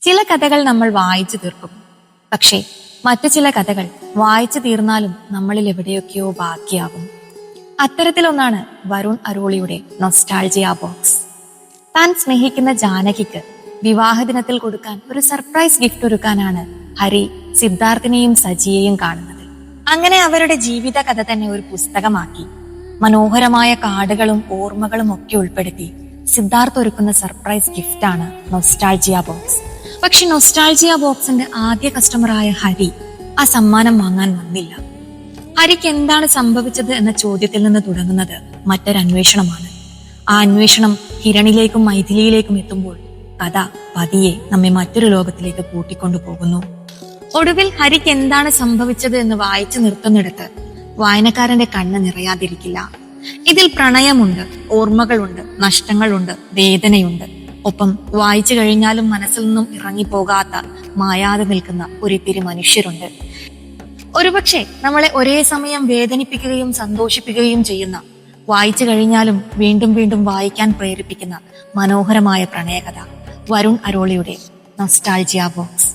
ചില കഥകൾ നമ്മൾ വായിച്ചു തീർക്കും, പക്ഷേ മറ്റു ചില കഥകൾ വായിച്ചു തീർന്നാലും നമ്മളിൽ എവിടെയൊക്കെയോ ബാക്കിയാകും. അത്തരത്തിലൊന്നാണ് വരുൺ അരോളിയുടെ നൊസ്റ്റാൾജിയ ബോക്സ്. താൻ സ്നേഹിക്കുന്ന ജാനകിക്ക് വിവാഹ ദിനത്തിൽ കൊടുക്കാൻ ഒരു സർപ്രൈസ് ഗിഫ്റ്റ് ഒരുക്കാനാണ് ഹരി സിദ്ധാർത്ഥിനെയും സജിയെയും കാണുന്നത്. അങ്ങനെ അവരുടെ ജീവിത കഥ തന്നെ ഒരു പുസ്തകമാക്കി മനോഹരമായ കാർഡുകളും ഓർമ്മകളും ഒക്കെ ഉൾപ്പെടുത്തി സിദ്ധാർത്ഥ് ഒരുക്കുന്ന സർപ്രൈസ് ഗിഫ്റ്റാണ് നൊസ്റ്റാൾജിയ ബോക്സ്. പക്ഷെ നൊസ്റ്റാൾജിയ ബോക്സിന്റെ ആദ്യ കസ്റ്റമറായ ഹരി ആ സമ്മാനം വാങ്ങാൻ വന്നില്ല. ഹരിക്ക് എന്താണ് സംഭവിച്ചത് എന്ന ചോദ്യത്തിൽ നിന്ന് തുടങ്ങുന്നത് മറ്റൊരു അന്വേഷണമാണ്. ആ അന്വേഷണം ഹിരണിലേക്കും മൈഥിലിയിലേക്കും എത്തുമ്പോൾ കഥ പതിയെ നമ്മെ മറ്റൊരു ലോകത്തിലേക്ക് കൂട്ടിക്കൊണ്ടു പോകുന്നു. ഒടുവിൽ ഹരിക്ക് എന്താണ് സംഭവിച്ചത് എന്ന് വായിച്ചു നിർത്തുന്നിടത്ത് വായനക്കാരന്റെ കണ്ണ് നിറയാതിരിക്കില്ല. ഇതിൽ പ്രണയമുണ്ട്, ഓർമ്മകളുണ്ട്, നഷ്ടങ്ങളുണ്ട്, വേദനയുണ്ട്. ഒപ്പം വായിച്ചു കഴിഞ്ഞാലും മനസ്സിൽ നിന്നും ഇറങ്ങിപ്പോകാത്ത, മായാതെ നിൽക്കുന്ന ഒരിത്തിരി മനുഷ്യരുണ്ട്. ഒരുപക്ഷെ നമ്മളെ ഒരേ സമയം വേദനിപ്പിക്കുകയും സന്തോഷിപ്പിക്കുകയും ചെയ്യുന്ന, വായിച്ചു കഴിഞ്ഞാലും വീണ്ടും വീണ്ടും വായിക്കാൻ പ്രേരിപ്പിക്കുന്ന മനോഹരമായ പ്രണയകഥ വരുൺ അരോളിയുടെ നൊസ്റ്റാൾജിയ ബോക്സ്.